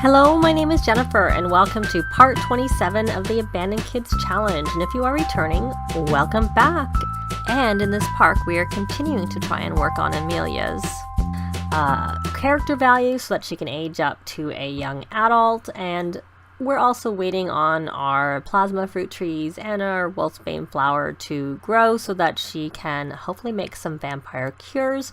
Hello, my name is Jennifer, and welcome to part 27 of the Abandoned Kids Challenge. And if you are returning, welcome back. And in this park, we are continuing to try and work on Amelia's character value so that she can age up to a young adult. And we're also waiting on our plasma fruit trees and our wolfsbane flower to grow so that she can hopefully make some vampire cures.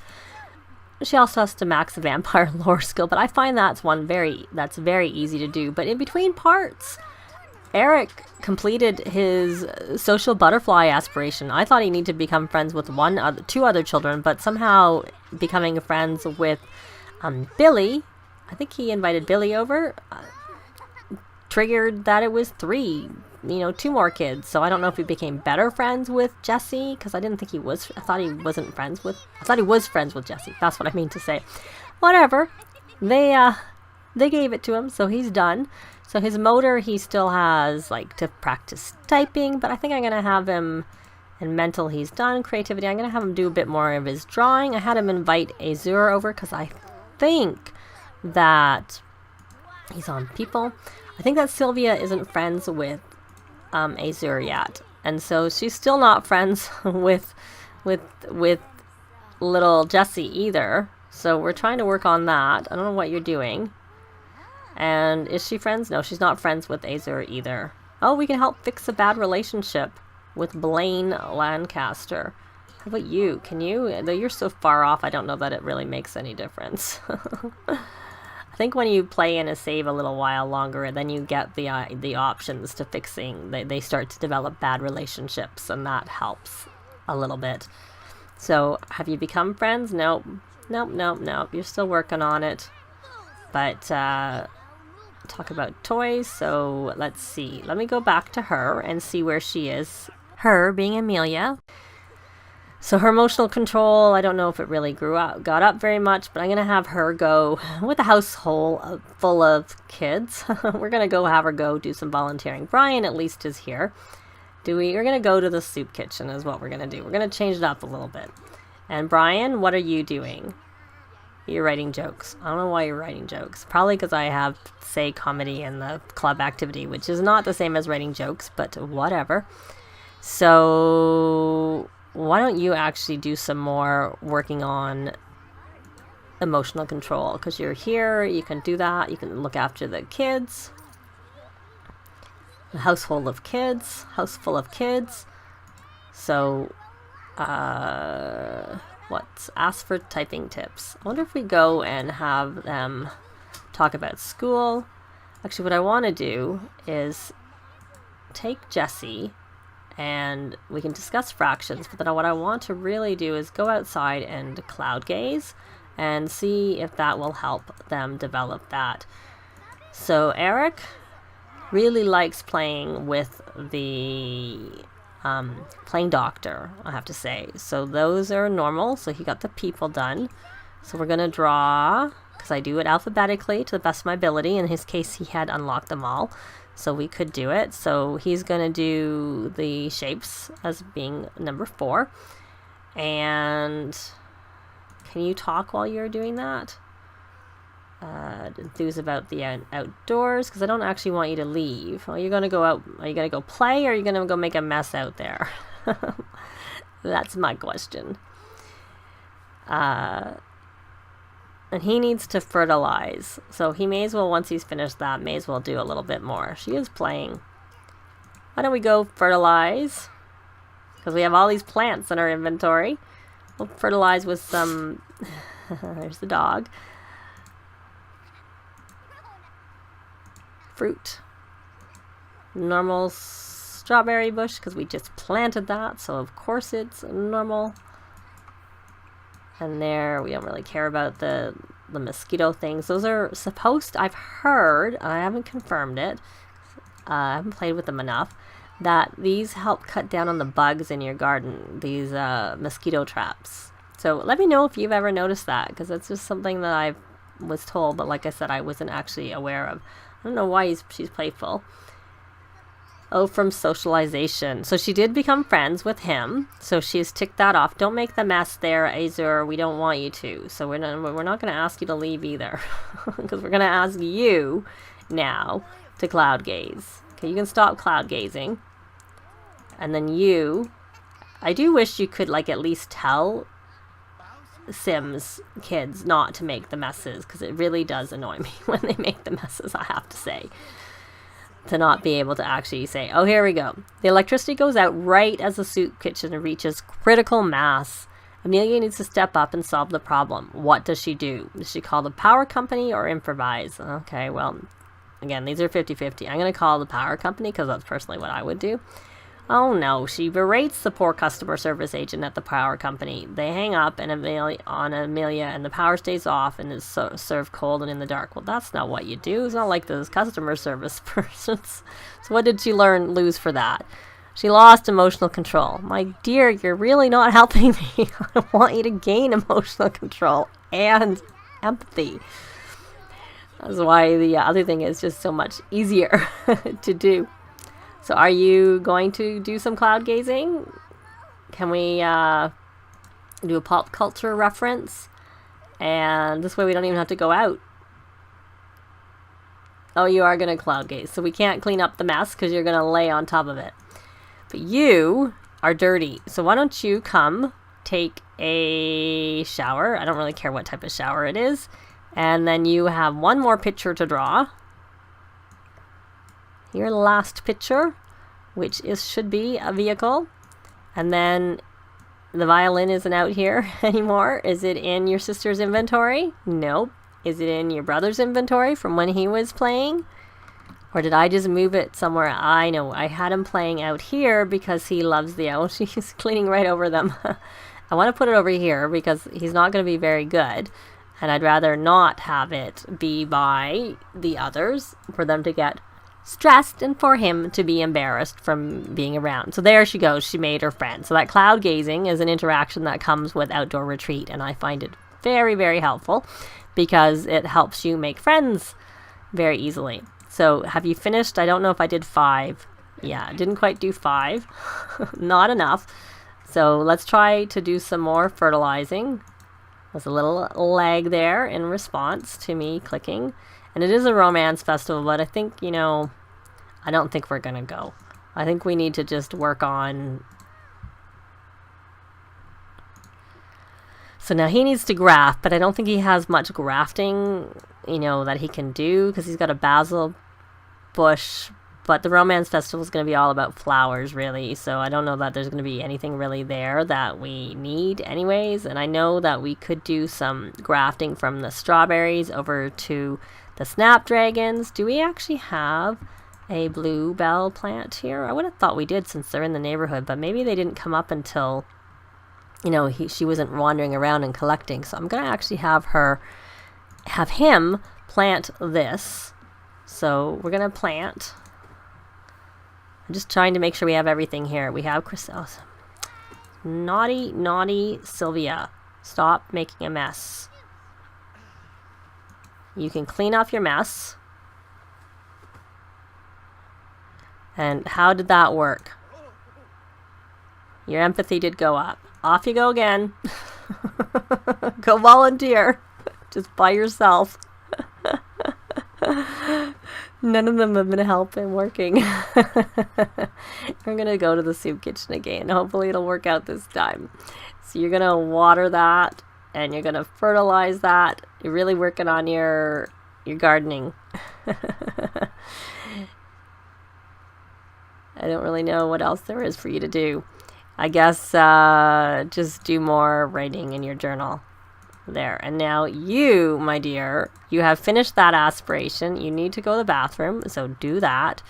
She also has to max the vampire lore skill, but I find that's very easy to do. But in between parts, Eric completed his social butterfly aspiration. I thought he needed to become friends with two other children, but somehow becoming friends with Billy, I think he invited Billy over, triggered that it was two more kids. So I don't know if he became better friends with Jesse, because I thought he was friends with Jesse. That's what I mean to say. Whatever. They gave it to him, so he's done. So his motor, he still has to practice typing, but I think I'm going to have him, in mental he's done. Creativity, I'm going to have him do a bit more of his drawing. I had him invite Azure over because I think that he's on people. I think that Sylvia isn't friends with Azure yet, and so she's still not friends with little Jessie either. So we're trying to work on that. I don't know what you're doing. And is she friends? No, she's not friends with Azure either. Oh, we can help fix a bad relationship with Blaine Lancaster. How about you? Can you? Though you're so far off, I don't know that it really makes any difference. I think when you play in a save a little while longer, then you get the options to fixing. They start to develop bad relationships, and that helps a little bit. So, have you become friends? Nope. You're still working on it. But, talk about toys. So, let's see. Let me go back to her and see where she is. Her being Amelia. So her emotional control, I don't know if it really got up very much, but I'm going to have her go with a household full of kids. We're going to go have her go do some volunteering. Brian at least is here. We're going to go to the soup kitchen is what we're going to do. We're going to change it up a little bit. And Brian, what are you doing? You're writing jokes. I don't know why you're writing jokes. Probably because I have, say, comedy in the club activity, which is not the same as writing jokes, but whatever. So why don't you actually do some more working on emotional control? Because you're here, you can do that. You can look after the kids. A house full of kids. So, ask for typing tips. I wonder if we go and have them talk about school. Actually, what I want to do is take Jessie and we can discuss fractions, but then what I want to really do is go outside and cloud gaze and see if that will help them develop that. So Eric really likes playing with the playing doctor, I have to say. So those are normal, so he got the people done. So we're going to draw, because I do it alphabetically to the best of my ability. In his case, he had unlocked them all. So we could do it. So he's going to do the shapes as being number 4. And can you talk while you're doing that? Enthuse about the outdoors, because I don't actually want you to leave. Are you going to go out? Are you going to go play, or are you going to go make a mess out there? That's my question. And he needs to fertilize. So he may as well, once he's finished that, may as well do a little bit more. She is playing. Why don't we go fertilize? Because we have all these plants in our inventory. We'll fertilize with some... There's the dog. Fruit. Normal strawberry bush, because we just planted that. So of course it's normal. And there, we don't really care about the mosquito things. Those are supposed, I've heard, I haven't confirmed it, I haven't played with them enough, that these help cut down on the bugs in your garden, these mosquito traps. So let me know if you've ever noticed that, because that's just something that I was told, but like I said, I wasn't actually aware of. I don't know why she's playful. Oh, from socialization. So she did become friends with him. So she's ticked that off. Don't make the mess there, Azur. We don't want you to. So we're not going to ask you to leave either. Because we're going to ask you now to cloud gaze. Okay, you can stop cloud gazing. And then you... I do wish you could, like, at least tell Sims kids not to make the messes. Because it really does annoy me when they make the messes, I have to say. To not be able to actually say, oh, here we go. The electricity goes out right as the soup kitchen reaches critical mass. Amelia needs to step up and solve the problem. What does she do? Does she call the power company or improvise? Okay, well, again, these are 50-50. I'm going to call the power company because that's personally what I would do. Oh no, she berates the poor customer service agent at the power company. They hang up on Amelia and the power stays off and is served cold and in the dark. Well, that's not what you do. It's not like those customer service persons. So what did she lose for that? She lost emotional control. My dear, you're really not helping me. I want you to gain emotional control and empathy. That's why the other thing is just so much easier to do. So are you going to do some cloud gazing? Can we do a pop culture reference? And this way we don't even have to go out. Oh, you are going to cloud gaze. So we can't clean up the mess because you're going to lay on top of it. But you are dirty. So why don't you come take a shower? I don't really care what type of shower it is. And then you have one more picture to draw. Your last picture, which should be a vehicle. And then the violin isn't out here anymore. Is it in your sister's inventory? Nope. Is it in your brother's inventory from when he was playing? Or did I just move it somewhere? I know. I had him playing out here because he loves the... Oh, she's cleaning right over them. I want to put it over here because he's not going to be very good. And I'd rather not have it be by the others for them to get stressed and for him to be embarrassed from being around. So there she goes. She made her friend. So that cloud gazing is an interaction that comes with outdoor retreat. And I find it very, very helpful because it helps you make friends very easily. So have you finished? I don't know if I did 5. Yeah, I didn't quite do 5. Not enough. So let's try to do some more fertilizing. There's a little lag there in response to me clicking. And it is a romance festival, but I think, I don't think we're going to go. I think we need to just work on... So now he needs to graft, but I don't think he has much grafting, that he can do, because he's got a basil bush. But the romance festival is going to be all about flowers, really. So I don't know that there's going to be anything really there that we need anyways. And I know that we could do some grafting from the strawberries over to the snapdragons. Do we actually have a bluebell plant here? I would have thought we did since they're in the neighborhood, but maybe they didn't come up until, she wasn't wandering around and collecting. So I'm going to actually have him plant this. So we're going to plant. I'm just trying to make sure we have everything here. We have Chrysalis. Naughty Sylvia. Stop making a mess. You can clean off your mess. And how did that work? Your empathy did go up. Off you go again. Go volunteer. Just by yourself. None of them have been helping working. We're going to go to the soup kitchen again. Hopefully it'll work out this time. So you're going to water that. And you're going to fertilize that. You're really working on your gardening. I don't really know what else there is for you to do. I guess just do more writing in your journal. There. And now you, my dear, you have finished that aspiration. You need to go to the bathroom. So do that.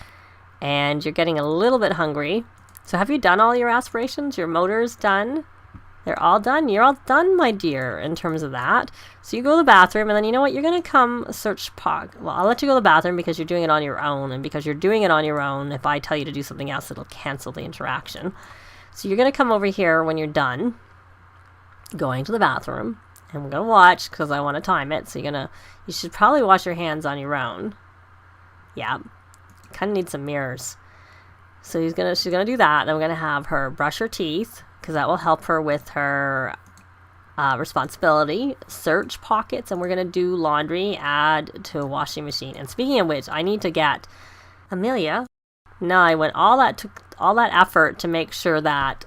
And you're getting a little bit hungry. So have you done all your aspirations? Your motor's done? They're all done. You're all done, my dear, in terms of that. So you go to the bathroom, and then you know what? You're going to come search Pog. Well, I'll let you go to the bathroom because you're doing it on your own. And because you're doing it on your own, if I tell you to do something else, it'll cancel the interaction. So you're going to come over here when you're done going to the bathroom. And we're going to watch because I want to time it. So you should probably wash your hands on your own. Yeah. Kind of need some mirrors. So she's gonna do that. Then we're gonna have her brush her teeth, because that will help her with her responsibility. Search pockets, and we're gonna do laundry, add to a washing machine. And speaking of which, I need to get Amelia. No, I went took all that effort to make sure that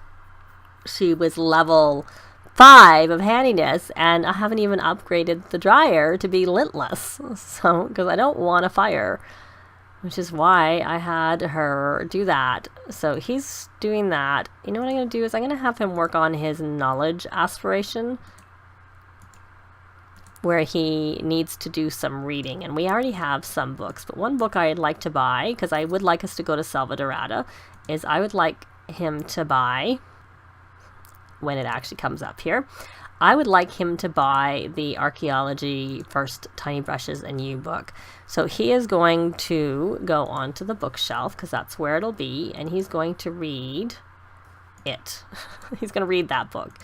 she was level 5 of handiness, and I haven't even upgraded the dryer to be lintless. So, because I don't want a fire, which is why I had her do that. So he's doing that. You know what I'm going to do is I'm going to have him work on his knowledge aspiration, where he needs to do some reading. And we already have some books, but one book I'd like to buy, because I would like us to go to Salvadorada, is I would like him to buy, when it actually comes up here, I would like him to buy the Archaeology First Tiny Brushes and You book. So he is going to go onto the bookshelf, because that's where it'll be, and he's going to read it. He's going to read that book.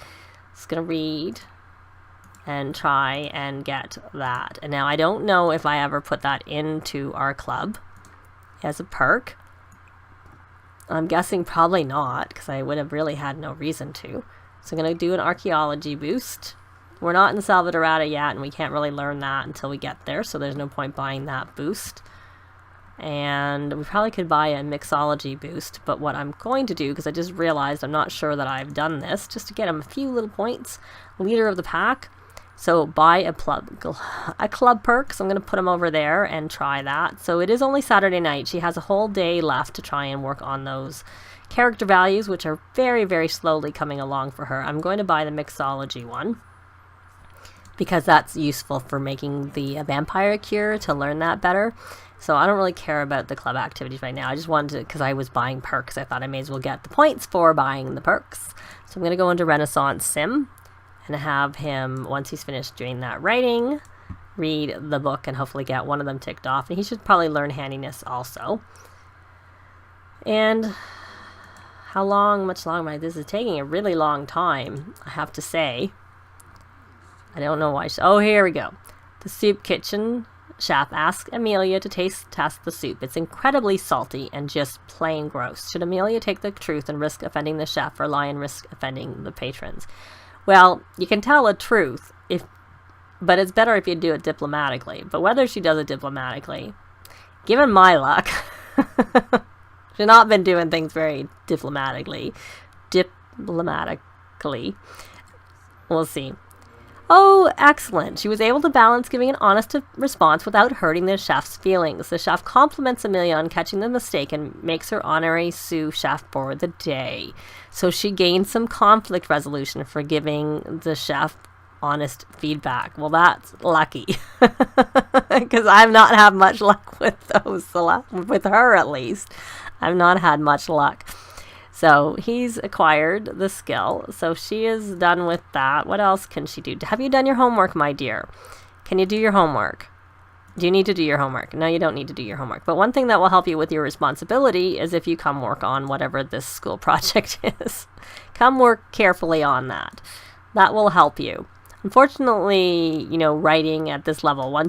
He's going to read and try and get that. And now I don't know if I ever put that into our club as a perk. I'm guessing probably not, because I would have really had no reason to. So I'm going to do an archaeology boost. We're not in Salvadorada yet, and we can't really learn that until we get there, so there's no point buying that boost. And we probably could buy a mixology boost, but what I'm going to do, because I just realized I'm not sure that I've done this, just to get him a few little points, leader of the pack. So buy a club perk, so I'm going to put him over there and try that. So it is only Saturday night. She has a whole day left to try and work on those character values, which are very, very slowly coming along for her. I'm going to buy the mixology one, because that's useful for making the vampire cure, to learn that better. So I don't really care about the club activities right now. I just wanted to, because I was buying perks, I thought I may as well get the points for buying the perks. So I'm going to go into Renaissance Sim and have him, once he's finished doing that writing, read the book and hopefully get one of them ticked off. And he should probably learn handiness also. And much longer? This is taking a really long time, I have to say. I don't know why. Oh, here we go. The soup kitchen chef asks Amelia to test the soup. It's incredibly salty and just plain gross. Should Amelia take the truth and risk offending the chef, or lie and risk offending the patrons? Well, you can tell the truth, but it's better if you do it diplomatically. But whether she does it diplomatically, given my luck, she's not been doing things very diplomatically. We'll see. Oh, excellent. She was able to balance giving an honest response without hurting the chef's feelings. The chef compliments Amelia on catching the mistake and makes her honorary sous chef for the day. So she gained some conflict resolution for giving the chef honest feedback. Well, that's lucky, because I've not had much luck with those, with her at least. I've not had much luck. So he's acquired the skill. So she is done with that. What else can she do? Have you done your homework, my dear? Can you do your homework? Do you need to do your homework? No, you don't need to do your homework. But one thing that will help you with your responsibility is if you come work on whatever this school project is. Come work carefully on that. That will help you. Unfortunately, writing at this level, when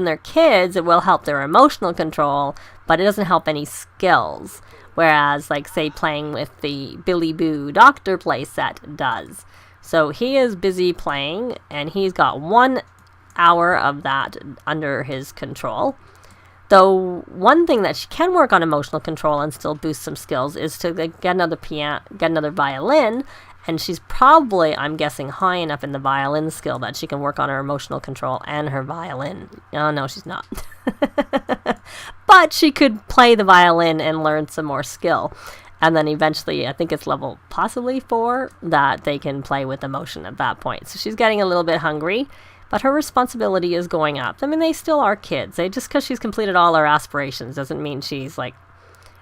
they're kids, it will help their emotional control, but it doesn't help any skills. Whereas, like, say, playing with the Billy Boo Doctor playset does. So he is busy playing, and he's got 1 hour of that under his control. Though one thing that she can work on emotional control and still boost some skills is to get another violin. And she's probably, I'm guessing, high enough in the violin skill that she can work on her emotional control and her violin. Oh, no, she's not. But she could play the violin and learn some more skill. And then eventually, I think it's level possibly 4, that they can play with emotion at that point. So she's getting a little bit hungry, but her responsibility is going up. I mean, they still are kids. Just because she's completed all her aspirations doesn't mean she's like,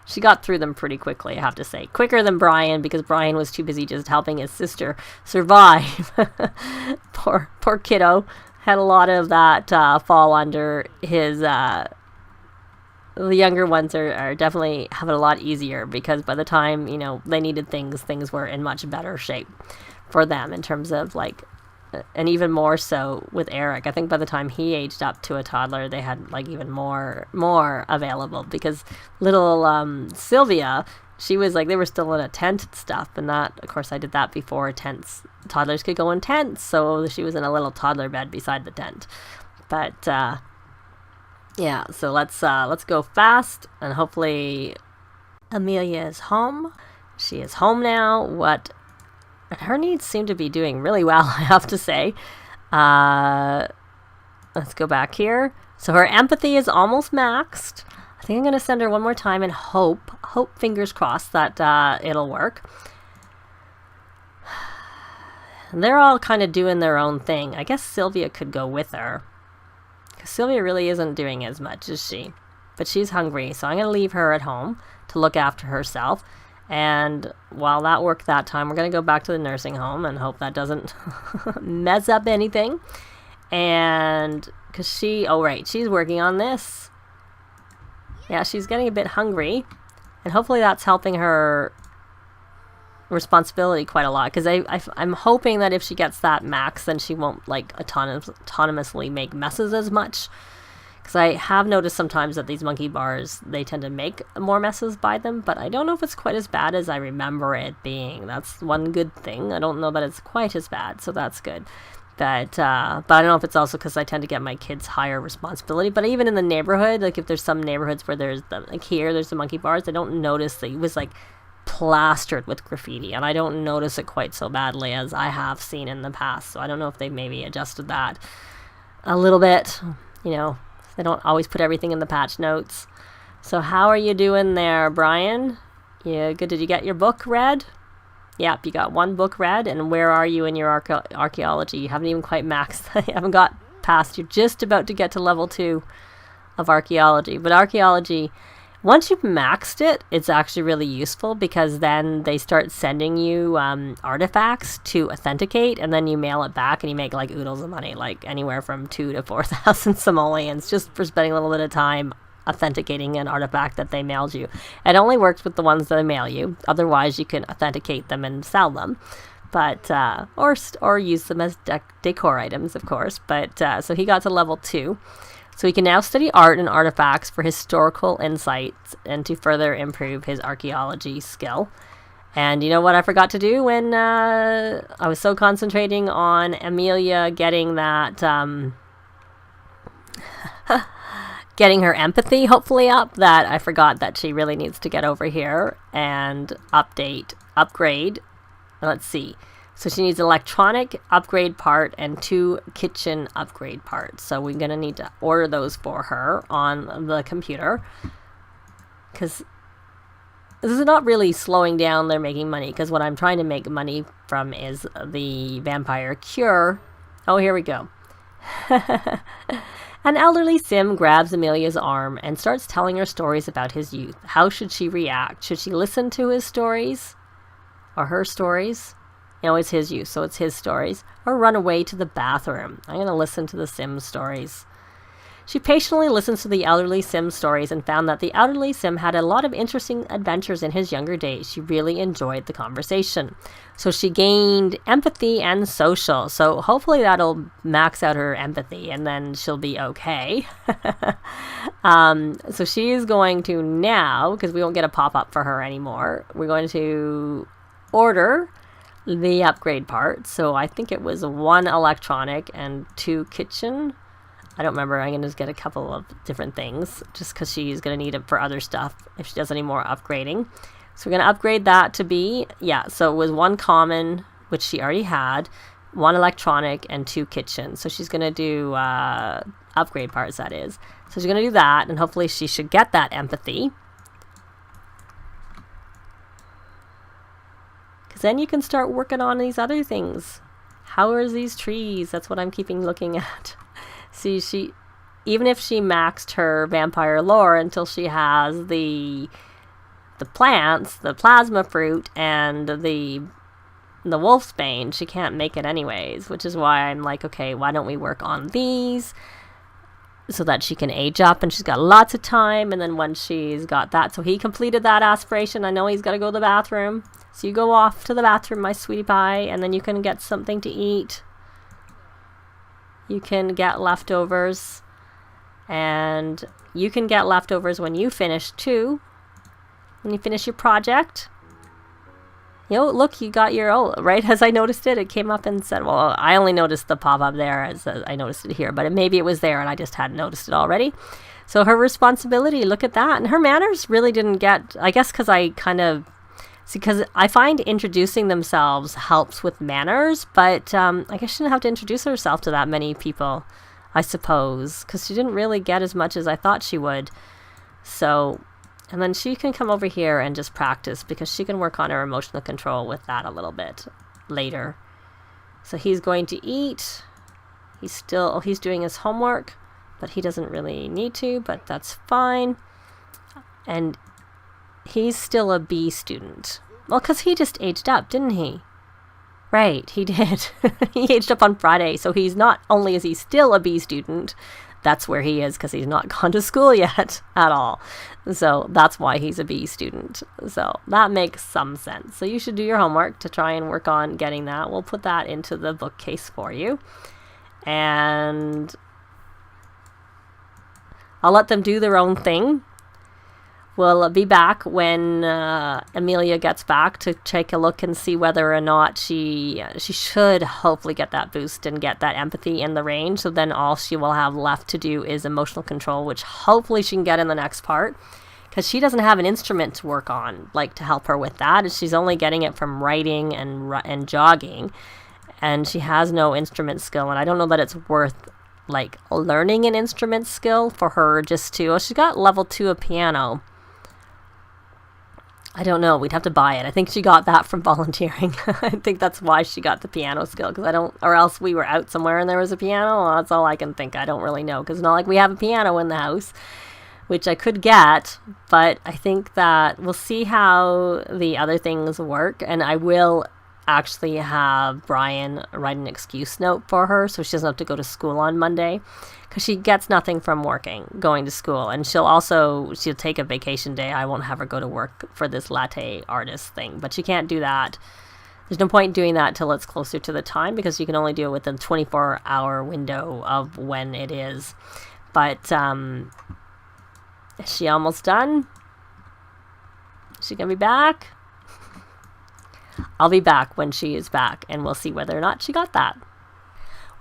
she got through them pretty quickly, I have to say. Quicker than Brian, because Brian was too busy just helping his sister survive. Poor kiddo. Had a lot of that fall under his... The younger ones are definitely having a lot easier, because by the time, they needed things were in much better shape for them in terms of, like... And even more so with Eric. I think by the time he aged up to a toddler, they had like even more available, because little Sylvia, she was like, they were still in a tent and stuff, and that, of course, I did that before toddlers could go in tents, so she was in a little toddler bed beside the tent. But yeah, so let's go fast, and hopefully Amelia is home. She is home now. Her needs seem to be doing really well, I have to say. Let's go back here. So her empathy is almost maxed. I think I'm going to send her one more time and hope, fingers crossed, that it'll work. And they're all kind of doing their own thing. I guess Sylvia could go with her. Because Sylvia really isn't doing as much, is she? But she's hungry, so I'm going to leave her at home to look after herself. And while that worked that time, we're going to go back to the nursing home and hope that doesn't mess up anything. And because she's working on this. Yeah, she's getting a bit hungry, and hopefully that's helping her responsibility quite a lot, because I'm hoping that if she gets that max, then she won't like autonomously make messes as much, because I have noticed sometimes that these monkey bars, they tend to make more messes by them, but I don't know if it's quite as bad as I remember it being. That's one good thing. I don't know that it's quite as bad, so that's good. But I don't know if it's also because I tend to get my kids higher responsibility. But even in the neighborhood, like if there's some neighborhoods where there's the monkey bars, I don't notice that it was like plastered with graffiti, and I don't notice it quite so badly as I have seen in the past. So I don't know if they maybe adjusted that a little bit. You know, they don't always put everything in the patch notes. So how are you doing there, Brian? Yeah, good. Did you get your book read? Yep, you got one book read, and where are you in your archaeology? You haven't even quite maxed. You haven't got past. You're just about to get to level 2 of archaeology. But archaeology, once you've maxed it, it's actually really useful, because then they start sending you artifacts to authenticate, and then you mail it back, and you make like oodles of money, like anywhere from 2,000 to 4,000 simoleons, just for spending a little bit of time authenticating an artifact that they mailed you. It only works with the ones that they mail you. Otherwise, you can authenticate them and sell them, but or use them as decor items, of course. But so he got to level 2, so he can now study art and artifacts for historical insights and to further improve his archaeology skill. And you know what I forgot to do when I was so concentrating on Amelia getting that getting her empathy hopefully up, that I forgot that she really needs to get over here and upgrade. Let's see. So she needs electronic upgrade part and 2 kitchen upgrade parts. So we're going to need to order those for her on the computer, because this is not really slowing down their making money, because what I'm trying to make money from is the vampire cure. Oh, here we go. An elderly sim grabs Amelia's arm and starts telling her stories about his youth. How should she react? Should she listen to his stories? Or her stories? You know, it's his youth, so it's his stories. Or run away to the bathroom. I'm going to listen to the sim's stories. She patiently listens to the elderly sim stories and found that the elderly sim had a lot of interesting adventures in his younger days. She really enjoyed the conversation. So she gained empathy and social. So hopefully that'll max out her empathy, and then she'll be okay. So she's going to now, because we won't get a pop-up for her anymore, we're going to order the upgrade part. So I think it was 1 electronic and 2 kitchen. I don't remember. I'm going to just get a couple of different things, just because she's going to need it for other stuff if she does any more upgrading. So we're going to upgrade that to be, so it was 1 common, which she already had, 1 electronic, and 2 kitchen. So she's going to do upgrade parts, that is. So she's going to do that, and hopefully she should get that empathy. Because then you can start working on these other things. How are these trees? That's what I'm keeping looking at. See, even if she maxed her vampire lore until she has the plants, the plasma fruit, and the wolfsbane, she can't make it anyways, which is why I'm like, okay, why don't we work on these so that she can age up, and she's got lots of time, and then once she's got that, so he completed that aspiration. I know he's got to go to the bathroom, so you go off to the bathroom, my sweetie pie, and then you can get something to eat. You can get leftovers, and you can get leftovers when you finish too. when you finish your project. Look, you got your, right as I noticed it, it came up and said, well, I only noticed the pop-up there as I noticed it here, but maybe it was there and I just hadn't noticed it already. So her responsibility, look at that. And her manners really didn't get, I guess because I because I find introducing themselves helps with manners, but I guess she didn't have to introduce herself to that many people, I suppose, because she didn't really get as much as I thought she would. So, and then she can come over here and just practice, because she can work on her emotional control with that a little bit later. So he's going to eat. He's doing his homework, but he doesn't really need to, but that's fine. And he's still a B student. Well, because he just aged up, didn't he? Right, he did. He aged up on Friday, so he's not only is he still a B student, that's where he is, because he's not gone to school yet at all. So that's why he's a B student. So that makes some sense. So you should do your homework to try and work on getting that. We'll put that into the bookcase for you. And I'll let them do their own thing. We'll be back when Amelia gets back to take a look and see whether or not she should hopefully get that boost and get that empathy in the range. So then all she will have left to do is emotional control, which hopefully she can get in the next part, because she doesn't have an instrument to work on, like, to help her with that. She's only getting it from writing and jogging, and she has no instrument skill. And I don't know that it's worth like learning an instrument skill for her just to. Well, she got level 2 of piano. I don't know. We'd have to buy it. I think she got that from volunteering. I think that's why she got the piano skill, or else we were out somewhere and there was a piano. Well, that's all I can think. I don't really know, because it's not like we have a piano in the house, which I could get, but I think that we'll see how the other things work, and I will actually have Brian write an excuse note for her so she doesn't have to go to school on Monday, because she gets nothing from going to school. And she'll take a vacation day. I won't have her go to work for this latte artist thing, but she can't do that. There's no point doing that till it's closer to the time, because you can only do it within 24-hour window of when it is. But is she almost done? Is she gonna be back? I'll be back when she is back, and we'll see whether or not she got that.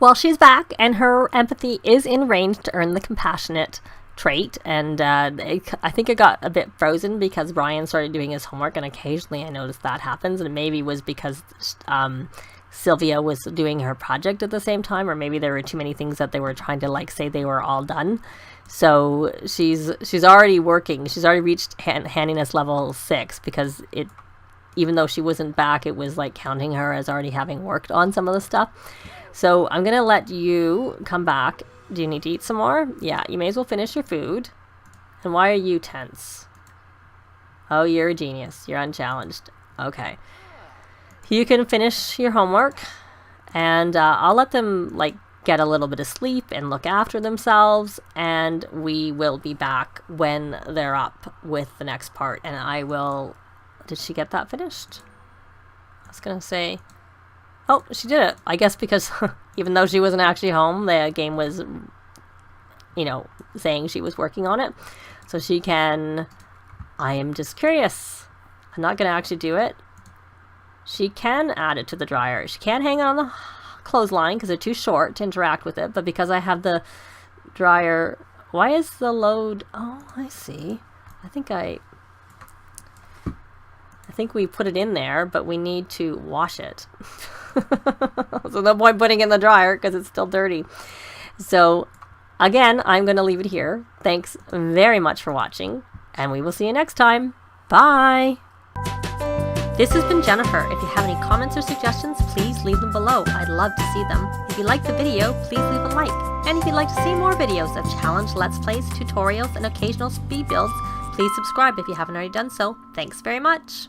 Well, she's back, and her empathy is in range to earn the compassionate trait. And I think it got a bit frozen because Brian started doing his homework, and occasionally I noticed that happens. And it maybe was because Sylvia was doing her project at the same time, or maybe there were too many things that they were trying to say they were all done. So she's already working. She's already reached handiness level 6, because even though she wasn't back, it was like counting her as already having worked on some of the stuff. So I'm going to let you come back. Do you need to eat some more? Yeah, you may as well finish your food. And why are you tense? Oh, you're a genius. You're unchallenged. Okay. You can finish your homework, and I'll let them get a little bit of sleep and look after themselves, and we will be back when they're up with the next part. And I will... Did she get that finished? I was going to say... Oh, she did it. I guess because even though she wasn't actually home, the game was, saying she was working on it. So she can... I am just curious. I'm not going to actually do it. She can add it to the dryer. She can't hang it on the clothesline because they're too short to interact with it. But because I have the dryer... Why is the load... Oh, I see. I think we put it in there, but we need to wash it. So no point putting it in the dryer because it's still dirty. So again, I'm going to leave it here. Thanks very much for watching, and we will see you next time. Bye! This has been Jennifer. If you have any comments or suggestions, please leave them below. I'd love to see them. If you liked the video, please leave a like. And if you'd like to see more videos of challenge, let's plays, tutorials, and occasional speed builds, please subscribe if you haven't already done so. Thanks very much.